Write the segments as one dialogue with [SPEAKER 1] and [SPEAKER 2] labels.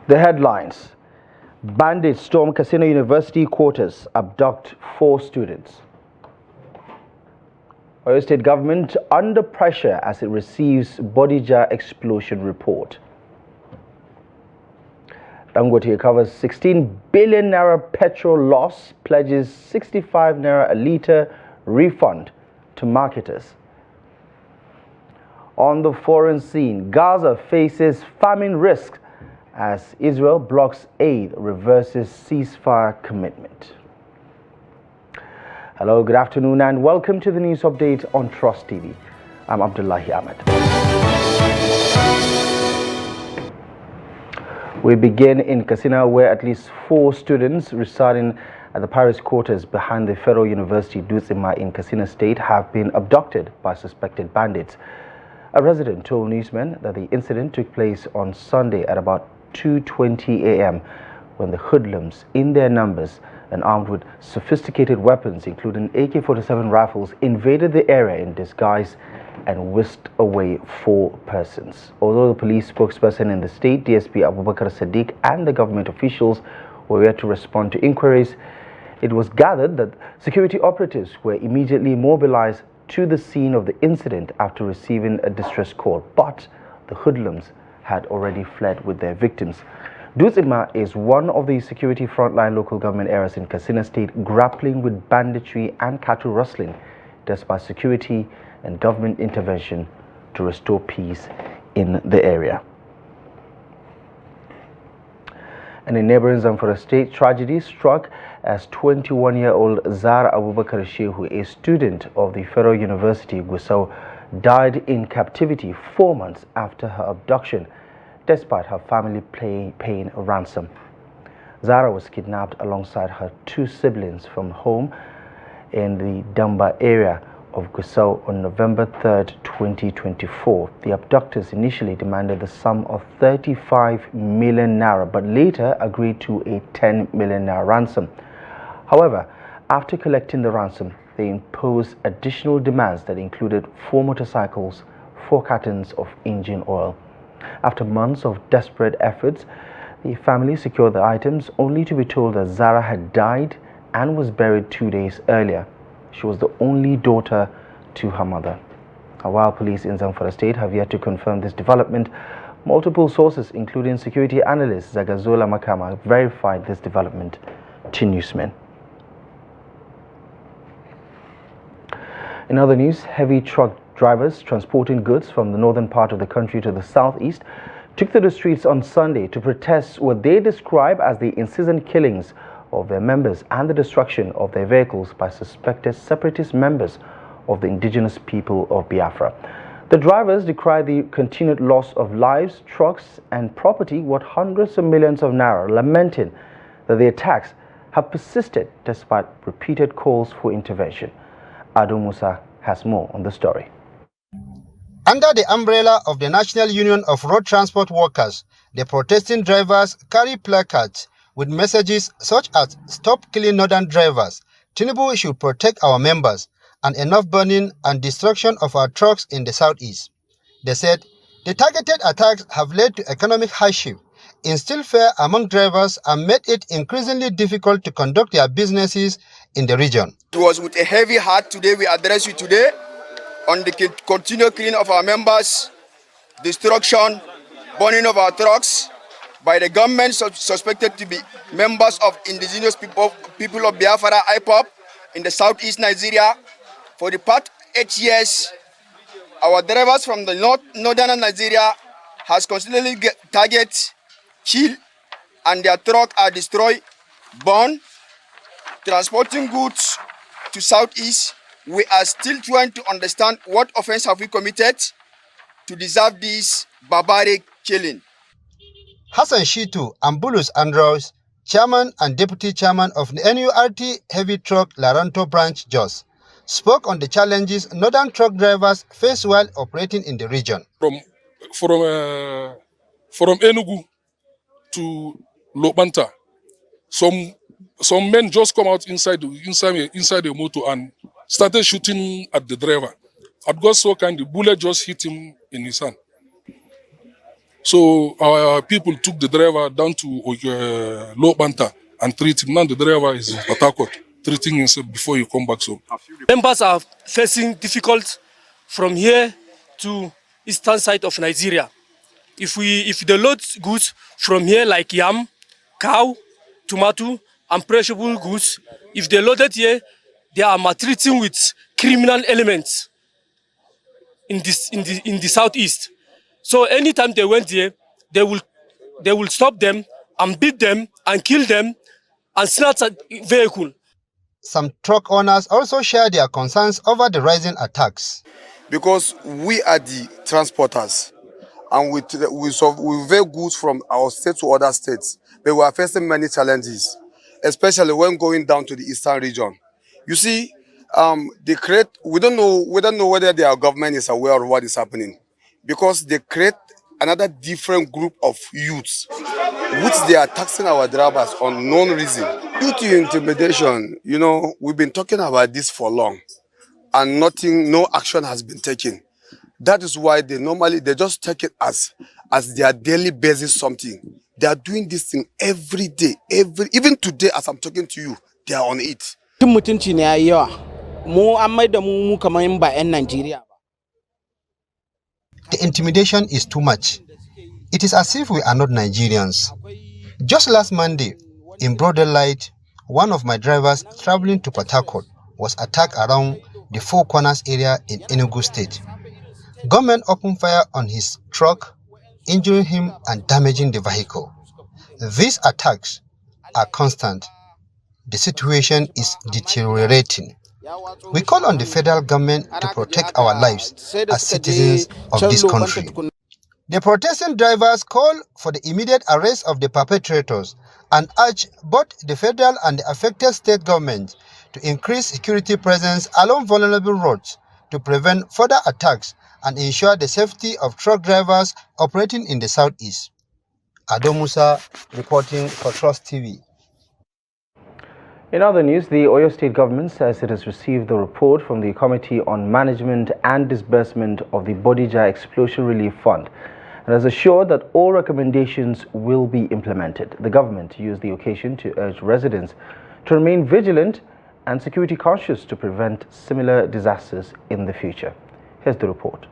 [SPEAKER 1] The headlines: Bandits storm Casino University quarters, abduct 4 students. Oyo State government under pressure as it receives Bodija explosion report. Dangote covers 16 billion naira petrol loss, pledges 65 naira a litre refund to marketers. On the foreign scene, Gaza faces famine risk as Israel blocks aid, reverses ceasefire commitment. Hello, good afternoon and welcome to the news update on Trust TV. I'm Abdullahi Ahmed. We begin in Katsina, where at least 4 students residing at the Paris quarters behind the Federal University Dutsinma in Katsina State have been abducted by suspected bandits. A resident told newsmen that the incident took place on Sunday at about 2:20 a.m. when the hoodlums, in their numbers and armed with sophisticated weapons including AK-47 rifles, invaded the area in disguise and whisked away 4 persons. Although the police spokesperson in the state, DSP Abubakar Sadiq, and the government officials were yet to respond to inquiries, it was gathered that security operatives were immediately mobilized to the scene of the incident after receiving a distress call, but the hoodlums had already fled with their victims. Dutsinma is one of the security frontline local government areas in Katsina State grappling with banditry and cattle rustling, despite security and government intervention to restore peace in the area. And in neighboring Zamfara State, tragedy struck as 21-year-old Zara Abubakar Shehu, a student of the Federal University Gusau, died in captivity 4 months after her abduction, despite her family paying a ransom. Zara was kidnapped alongside her 2 siblings from home in the Damba area of Gusau on November 3rd, 2024. The abductors initially demanded the sum of 35 million naira, but later agreed to a 10 million naira ransom. However, after collecting the ransom, they imposed additional demands that included 4 motorcycles, 4 cartons of engine oil. After months of desperate efforts, the family secured the items, only to be told that Zara had died and was buried 2 days earlier. She was the only daughter to her mother. While police in Zamfara State have yet to confirm this development, multiple sources, including security analyst Zagazola Makama, verified this development to newsmen. In other news, heavy truck drivers transporting goods from the northern part of the country to the southeast took to the streets on Sunday to protest what they describe as the incessant killings of their members and the destruction of their vehicles by suspected separatist members of the indigenous people of Biafra. The drivers decried the continued loss of lives, trucks and property worth hundreds of millions of naira, lamenting that the attacks have persisted despite repeated calls for intervention. Ado Musa has more on the story.
[SPEAKER 2] Under the umbrella of the National Union of Road Transport Workers, the protesting drivers carry placards with messages such as "Stop killing northern drivers," "Tinubu should protect our members," and "Enough burning and destruction of our trucks in the southeast." They said the targeted attacks have led to economic hardship, instilled fear among drivers, and made it increasingly difficult to conduct their businesses in the region.
[SPEAKER 3] It was with a heavy heart today we address you today on the continued killing of our members, destruction, burning of our trucks by the government suspected to be members of indigenous people of Biafra IPOP in the southeast Nigeria. For the past 8 years, our drivers from the northern Nigeria has constantly targeted, killed, and their trucks are destroyed, burned, transporting goods to southeast. We are still trying to understand what offense have we committed to deserve this barbaric killing.
[SPEAKER 2] Hassan Shitu and Bulus Andros, chairman and deputy chairman of the NURT Heavy Truck Laranto branch Jos, spoke on the challenges northern truck drivers face while operating in the region.
[SPEAKER 4] From Enugu to Lobanta, some men just come out inside the motor and started shooting at the driver. At God's so kind, the bullet just hit him in his hand. So our people took the driver down to Lobanta and treat him. Now the driver is in Port Harcourt, treating himself before he come back home.
[SPEAKER 5] Members are facing difficult from here to eastern side of Nigeria. If they load goods from here like yam, cow, tomato, and perishable goods, if they load it here, they are maltreating with criminal elements in the southeast. So anytime they went there, they will stop them and beat them and kill them and snatch a vehicle.
[SPEAKER 2] Some truck owners also share their concerns over the rising attacks.
[SPEAKER 3] Because we are the transporters and we veer goods from our state to other states, but we are facing many challenges, especially when going down to the eastern region. You see, we don't know whether their government is aware of what is happening, because they create another different group of youths, which they are taxing our drivers on no reason. Due to intimidation, you know, we've been talking about this for long, and no action has been taken. That is why they just take it as their daily basis something. They are doing this thing every day, even today as I'm talking to you, they are on it.
[SPEAKER 2] The intimidation is too much. It is as if we are not Nigerians. Just last Monday, in broad daylight, one of my drivers traveling to Port Harcourt was attacked around the Four Corners area in Enugu State. Government opened fire on his truck, injuring him and damaging the vehicle. These attacks are constant. The situation is deteriorating. We call on the federal government to protect our lives as citizens of this country. The protesting drivers call for the immediate arrest of the perpetrators and urge both the federal and the affected state governments to increase security presence along vulnerable roads to prevent further attacks and ensure the safety of truck drivers operating in the southeast. Ado Musa reporting for Trust TV.
[SPEAKER 1] In other news, the Oyo State government says it has received the report from the Committee on Management and Disbursement of the Bodija Explosion Relief Fund and has assured that all recommendations will be implemented. The government used the occasion to urge residents to remain vigilant and security conscious to prevent similar disasters in the future. Here's the report.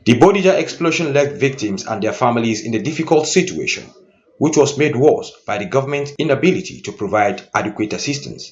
[SPEAKER 6] The Bodija explosion left victims and their families in a difficult situation, which was made worse by the government's inability to provide adequate assistance.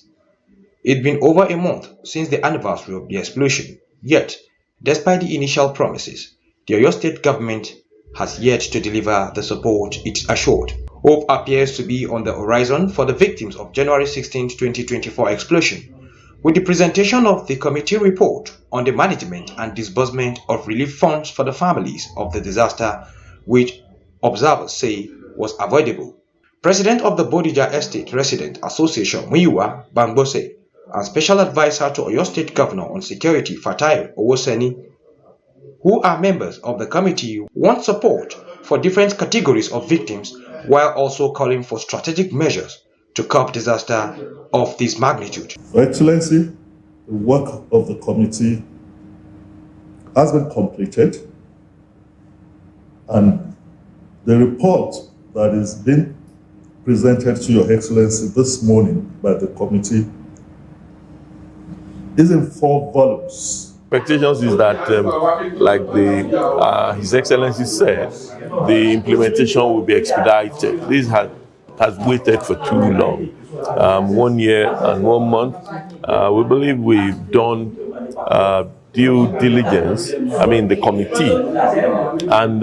[SPEAKER 6] It's been over a month since the anniversary of the explosion, yet, despite the initial promises, the Oyo State government has yet to deliver the support it assured. Hope appears to be on the horizon for the victims of January 16, 2024 explosion, with the presentation of the committee report on the management and disbursement of relief funds for the families of the disaster, which observers say was avoidable. President of the Bodija Estate Resident Association, Muyiwa Bangbose, and Special Advisor to Oyo State Governor on Security, Fatai Owoseni, who are members of the committee, want support for different categories of victims while also calling for strategic measures to curb disaster of this magnitude.
[SPEAKER 7] Your Excellency, the work of the committee has been completed, and the report that is being presented to Your Excellency this morning by the committee is in 4 volumes.
[SPEAKER 8] Expectations is that, like His Excellency said, the implementation will be expedited. This has waited for too long, 1 year and 1 month. We believe we've done due diligence, the committee, and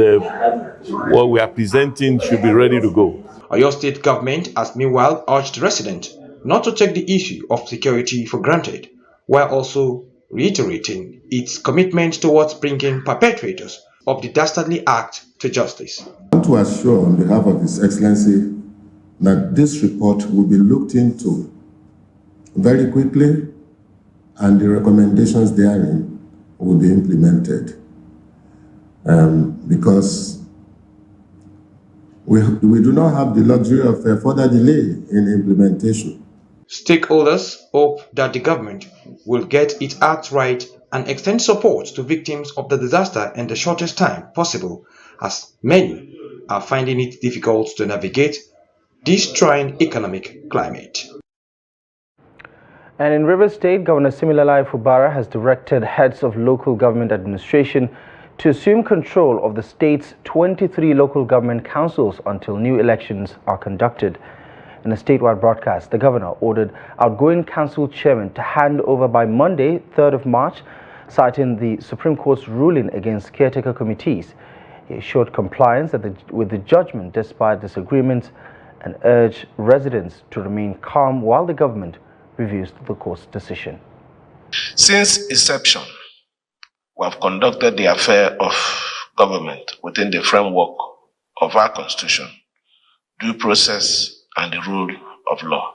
[SPEAKER 8] what we are presenting should be ready to go.
[SPEAKER 6] Oyo State government has meanwhile urged residents not to take the issue of security for granted, while also reiterating its commitment towards bringing perpetrators of the dastardly act to justice.
[SPEAKER 9] I want to assure on behalf of His Excellency that this report will be looked into very quickly and the recommendations therein will be implemented, because we do not have the luxury of further delay in implementation.
[SPEAKER 6] Stakeholders hope that the government will get its act right and extend support to victims of the disaster in the shortest time possible, as many are finding it difficult to navigate this trying economic climate.
[SPEAKER 1] And in Rivers State, Governor Siminalayi Fubara has directed heads of local government administration to assume control of the state's 23 local government councils until new elections are conducted. In a statewide broadcast, the governor ordered outgoing council chairmen to hand over by Monday, 3rd of March, citing the Supreme Court's ruling against caretaker committees. He assured compliance with the judgment despite disagreements and urged residents to remain calm while the government reviews the court's decision.
[SPEAKER 10] Since inception, we have conducted the affair of government within the framework of our constitution, due process, and the rule of law.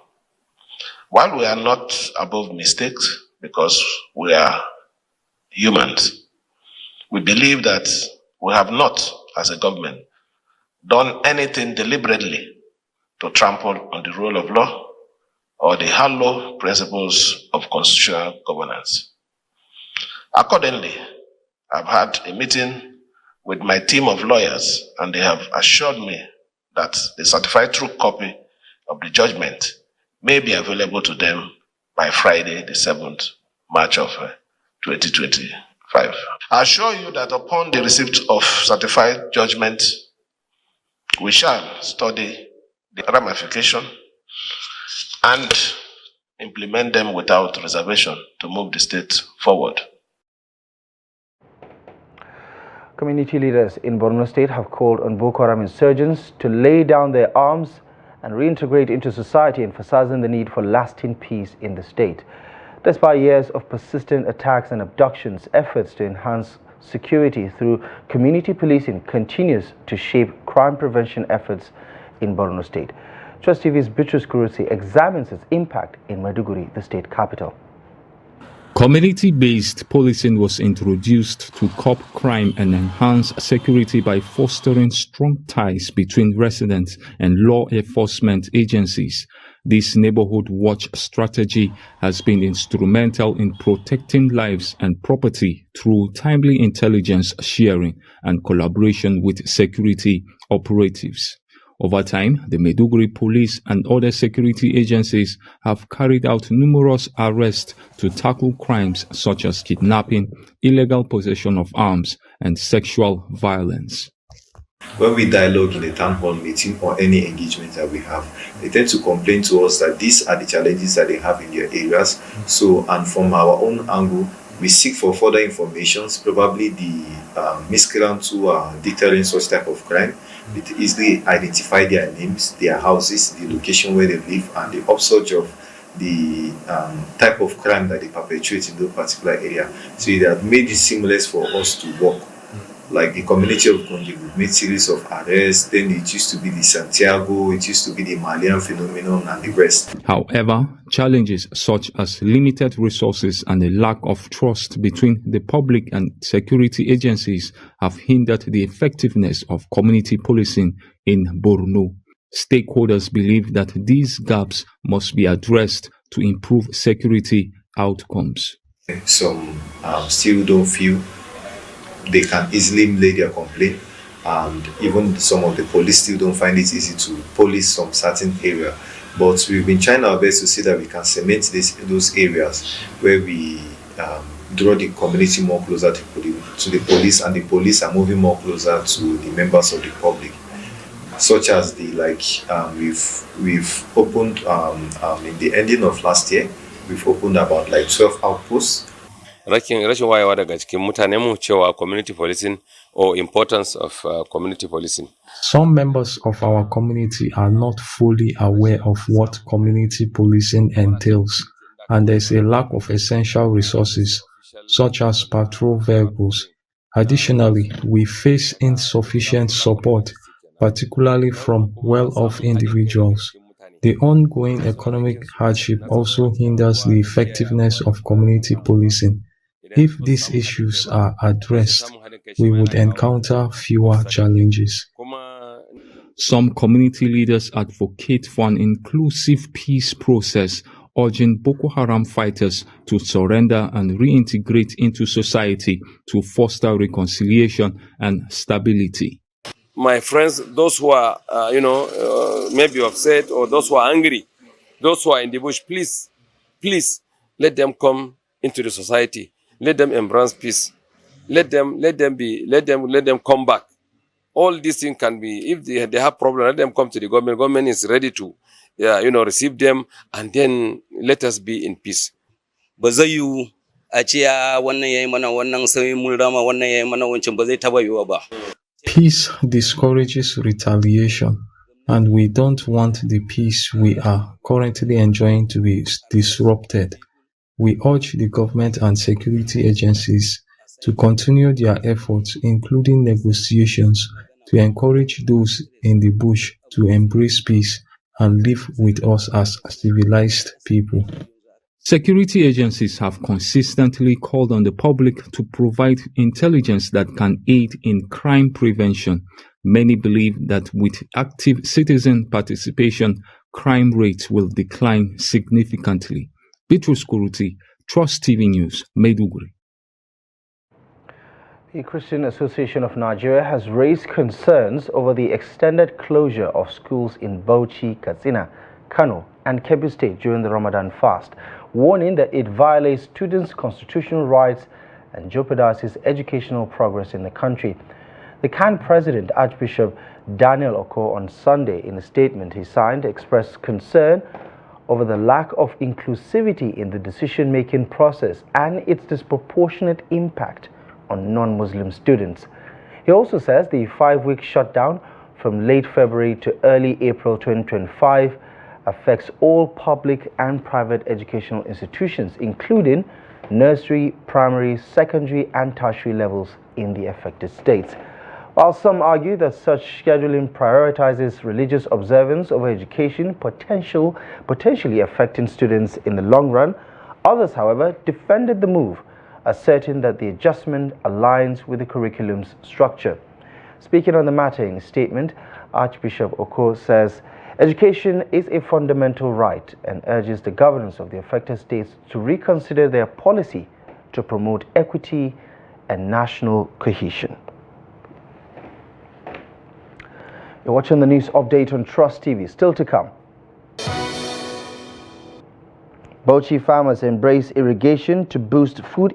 [SPEAKER 10] While we are not above mistakes, because we are humans, we believe that we have not, as a government, done anything deliberately to trample on the rule of law or the hallowed principles of constitutional governance. Accordingly, I've had a meeting with my team of lawyers, and they have assured me that the certified true copy of the judgment may be available to them by Friday, the 7th March of 2025. I assure you that upon the receipt of certified judgment, we shall study the ramification and implement them without reservation to move the state forward.
[SPEAKER 1] Community leaders in Borno State have called on Boko Haram insurgents to lay down their arms and reintegrate into society, emphasizing the need for lasting peace in the state. Despite years of persistent attacks and abductions, efforts to enhance security through community policing continues to shape crime prevention efforts in Borno State. Trust TV's Bitrus Kurusi examines its impact in Maiduguri, the state capital.
[SPEAKER 11] Community-based policing was introduced to curb crime and enhance security by fostering strong ties between residents and law enforcement agencies. This neighborhood watch strategy has been instrumental in protecting lives and property through timely intelligence sharing and collaboration with security operatives. Over time, the Maiduguri police and other security agencies have carried out numerous arrests to tackle crimes such as kidnapping, illegal possession of arms, and sexual violence.
[SPEAKER 12] When we dialogue in a town hall meeting or any engagement that we have, they tend to complain to us that these are the challenges that they have in their areas. So, and from our own angle, we seek for further information, probably the miscreants who are deterring such type of crime. We easily identify their names, their houses, the location where they live, and the upsurge of the type of crime that they perpetrate in that particular area. So it has made it seamless for us to work. Like the community of Gondi, we've made series of arrests. Then it used to be the Santiago, it used to be the Malian phenomenon, and the rest.
[SPEAKER 11] However, challenges such as limited resources and a lack of trust between the public and security agencies have hindered the effectiveness of community policing in Borno. Stakeholders believe that these gaps must be addressed to improve security outcomes.
[SPEAKER 12] Some still don't feel they can easily lay their complaint, and even some of the police still don't find it easy to police some certain area. But we've been trying our best to see that we can cement those areas where we draw the community more closer to the police, and the police are moving more closer to the members of the public. Such as we've opened in the ending of last year, we've opened about 12 outposts.
[SPEAKER 13] Rashin wayewa daga cikin mutanenmu cewa community policing or importance of community policing.
[SPEAKER 14] Some members of our community are not fully aware of what community policing entails, and there's a lack of essential resources, such as patrol vehicles. Additionally, we face insufficient support, particularly from well-off individuals. The ongoing economic hardship also hinders the effectiveness of community policing. If these issues are addressed, we would encounter fewer challenges.
[SPEAKER 11] Some community leaders advocate for an inclusive peace process, urging Boko Haram fighters to surrender and reintegrate into society to foster reconciliation and stability.
[SPEAKER 13] my friends, those who are, maybe upset, or those who are angry, those who are in the bush, please, please, let them come into the society. Let them embrace peace. Let them come back. All these things can be, if they have problem, let them come to the government. Government is ready to, receive them, and then let us be in peace.
[SPEAKER 15] Ba zai yiwu a ce wannan yayi mana wannan sai mun rama wannan yayi mana wancan ba zai taba yiwa ba.
[SPEAKER 14] Peace discourages retaliation, and we don't want the peace we are currently enjoying to be disrupted. We urge the government and security agencies to continue their efforts, including negotiations, to encourage those in the bush to embrace peace and live with us as civilized people.
[SPEAKER 11] Security agencies have consistently called on the public to provide intelligence that can aid in crime prevention. Many believe that with active citizen participation, crime rates will decline significantly. Bitrus Kuruti, Trust TV News, Maiduguri.
[SPEAKER 1] The Christian Association of Nigeria has raised concerns over the extended closure of schools in Bauchi, Katsina, Kano, and Kebbi State during the Ramadan fast, warning that it violates students' constitutional rights and jeopardizes educational progress in the country. The CAN president, Archbishop Daniel Oko, on Sunday, in a statement he signed, expressed concern over the lack of inclusivity in the decision-making process and its disproportionate impact on non-Muslim students. He also says the 5-week shutdown from late February to early April 2025 affects all public and private educational institutions, including nursery, primary, secondary, and tertiary levels in the affected states. While some argue that such scheduling prioritizes religious observance over education, potentially affecting students in the long run, others, however, defended the move, asserting that the adjustment aligns with the curriculum's structure. Speaking on the matter in a statement, Archbishop Oko says education is a fundamental right and urges the governors of the affected states to reconsider their policy to promote equity and national cohesion. You're watching the news update on Trust TV. Still to come. Bauchi farmers embrace irrigation to boost food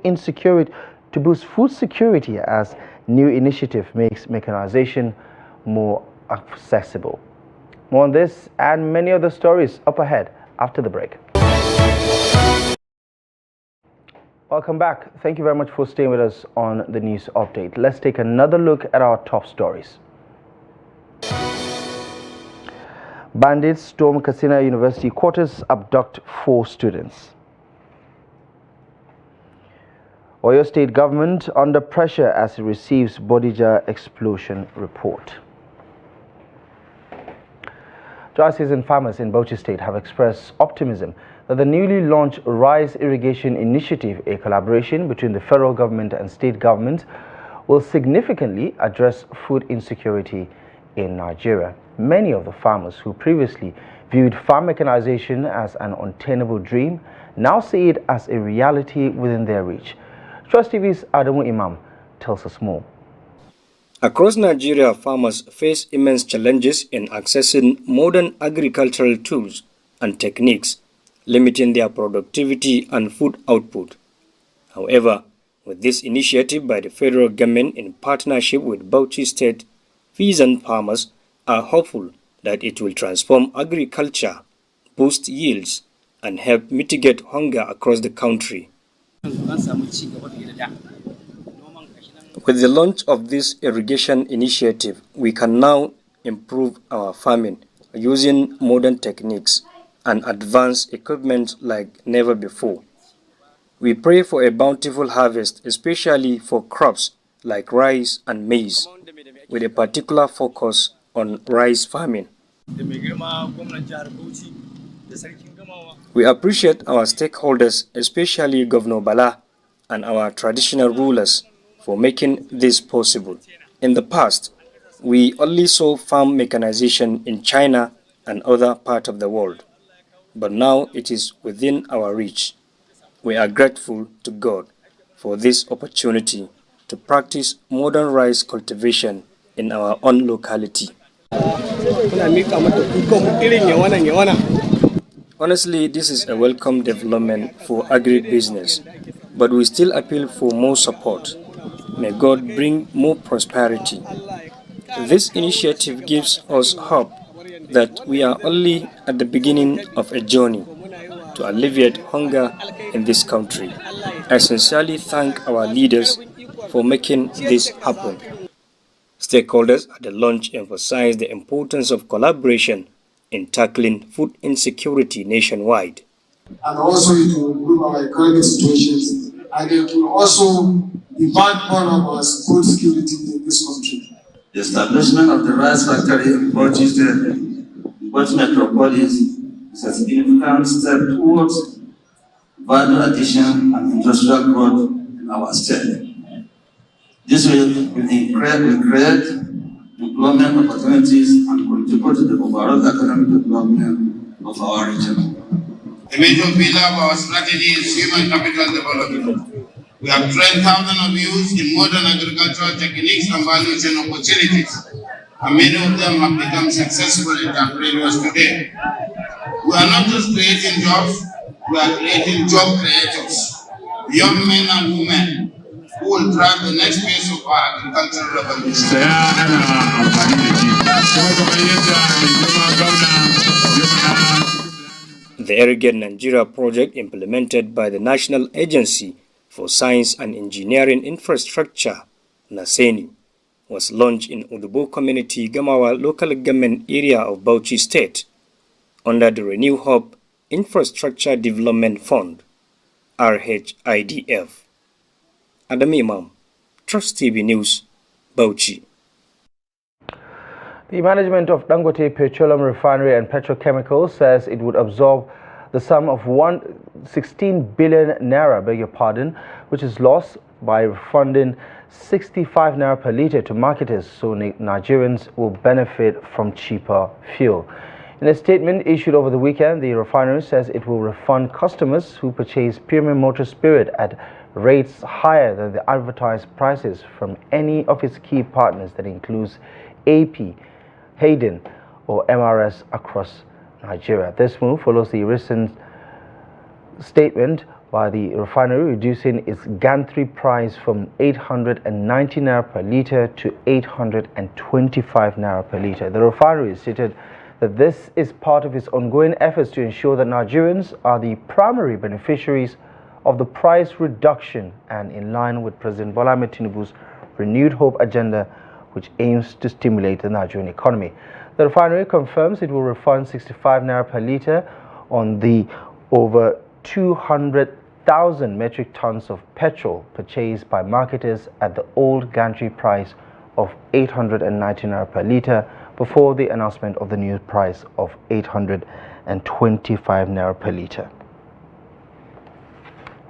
[SPEAKER 1] security as new initiative makes mechanization more accessible. More on this and many other stories up ahead after the break. Welcome back. Thank you very much for staying with us on the news update. Let's take another look at our top stories. Bandits storm Katsina University quarters, abduct 4 students. Oyo State government under pressure as it receives Bodija explosion report. Dry season farmers in Bauchi State have expressed optimism that the newly launched Rise Irrigation Initiative, a collaboration between the federal government and state governments, will significantly address food insecurity in Nigeria. Many of the farmers who previously viewed farm mechanization as an untenable dream now see it as a reality within their reach. Trust TV's Adamu Imam tells us more.
[SPEAKER 16] Across Nigeria, farmers face immense challenges in accessing modern agricultural tools and techniques, limiting their productivity and food output. However, with this initiative by the federal government in partnership with Bauchi State, peasant farmers are hopeful that it will transform agriculture, boost yields, and help mitigate hunger across the country. With the launch of this irrigation initiative, we can now improve our farming using modern techniques and advanced equipment like never before. We pray for a bountiful harvest, especially for crops like rice and maize, with a particular focus on rice farming. We appreciate our stakeholders, especially Governor Bala and our traditional rulers, for making this possible. In the past, we only saw farm mechanization in China and other parts of the world, but now it is within our reach. We are grateful to God for this opportunity to practice modern rice cultivation in our own locality. Honestly, this is a welcome development for agribusiness, but we still appeal for more support. May God bring more prosperity. This initiative gives us hope that we are only at the beginning of a journey to alleviate hunger in this country. I sincerely thank our leaders for making this happen. Stakeholders at the launch emphasized the importance of collaboration in tackling food insecurity nationwide.
[SPEAKER 17] And also it will improve our economic situations, and it will also be backbone of our food security in this country.
[SPEAKER 18] The establishment of the rice factory in Bauchi Metropolis is a significant step towards value addition and industrial growth in our state. This will create employment opportunities and contribute to the overall economic development of our region.
[SPEAKER 19] A major pillar of our strategy is human capital development. We have trained thousands of youths in modern agricultural techniques and value chain opportunities, and many of them have become successful entrepreneurs today. We are not just creating jobs, we are creating job creators, young men and women who will drive the next phase of our agricultural revolution.
[SPEAKER 16] The Irrigate Nigeria project, implemented by the National Agency for Science and Engineering Infrastructure, NASENI, was launched in Udubo Community, Gamawa local government area of Bauchi State under the Renew Hope Infrastructure Development Fund, RHIDF. Adam Imam, Trust TV News, Bauchi.
[SPEAKER 1] The management of Dangote Petroleum Refinery and Petrochemicals says it would absorb the sum of 16 billion naira, which is lost by refunding 65 naira per litre to marketers, so Nigerians will benefit from cheaper fuel. In a statement issued over the weekend, the refinery says it will refund customers who purchase premium motor spirit at rates higher than the advertised prices from any of its key partners, that includes AP, Hayden or MRS across Nigeria. This move follows the recent statement by the refinery reducing its gantry price from 890 naira per litre to 825 naira per litre. The refinery stated that this is part of its ongoing efforts to ensure that Nigerians are the primary beneficiaries of the price reduction, and in line with President Bola Ahmed Tinubu's renewed hope agenda, which aims to stimulate the Nigerian economy. The refinery confirms it will refund 65 naira per litre on the over 200,000 metric tons of petrol purchased by marketers at the old gantry price of 890 naira per litre before the announcement of the new price of 825 naira per litre.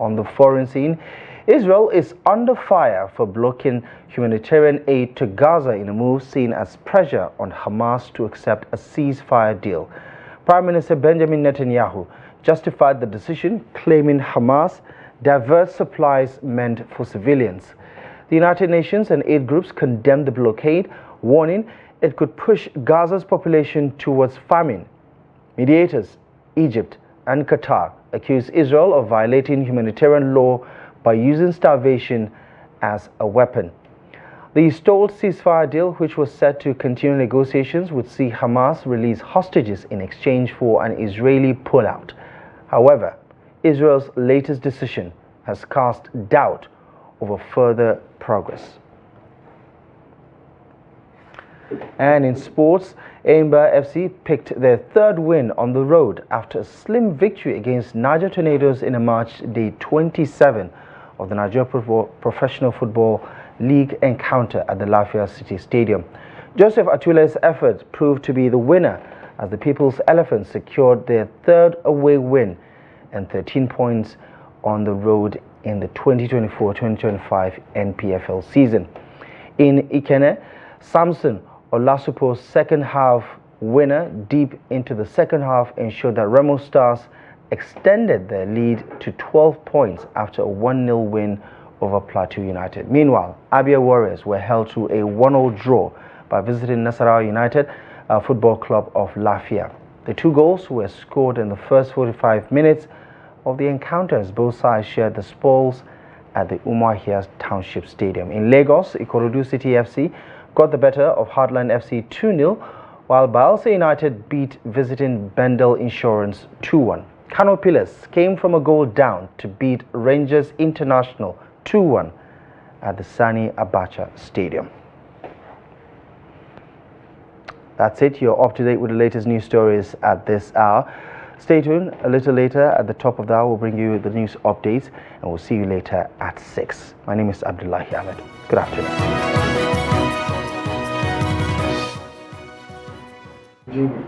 [SPEAKER 1] On the foreign scene, Israel is under fire for blocking humanitarian aid to Gaza in a move seen as pressure on Hamas to accept a ceasefire deal. Prime Minister Benjamin Netanyahu justified the decision, claiming Hamas diverts supplies meant for civilians. The United Nations and aid groups condemned the blockade, warning it could push Gaza's population towards famine. Mediators, Egypt and Qatar, accused Israel of violating humanitarian law by using starvation as a weapon. The stalled ceasefire deal, which was set to continue negotiations, would see Hamas release hostages in exchange for an Israeli pullout. However, Israel's latest decision has cast doubt over further progress. And in sports, Aimba FC picked their third win on the road after a slim victory against Niger Tornadoes in a match day 27 of the Nigeria Professional Football League encounter at the Lafia City Stadium. Joseph Atule's effort proved to be the winner as the People's Elephants secured their third away win and 13 points on the road in the 2024-2025 NPFL season. In Ikene, Samson Olasupo's second half winner deep into the second half ensured that Remo Stars extended their lead to 12 points after a 1-0 win over Plateau United. Meanwhile, Abia Warriors were held to a 1-0 draw by visiting Nasarawa United Football Club of Lafia. The 2 goals were scored in the first 45 minutes of the encounters. Both sides shared the spoils at the Umuahia Township Stadium. In Lagos, Ikorodu City FC got the better of Heartland FC 2-0, while Bayelsa United beat visiting Bendel Insurance 2-1. Kano Pillars came from a goal down to beat Rangers International 2-1 at the Sani Abacha Stadium. That's it. You're up to date with the latest news stories at this hour. Stay tuned. A little later at the top of the hour, we'll bring you the news updates, and we'll see you later at 6. My name is Abdullahi Ahmed. Good afternoon.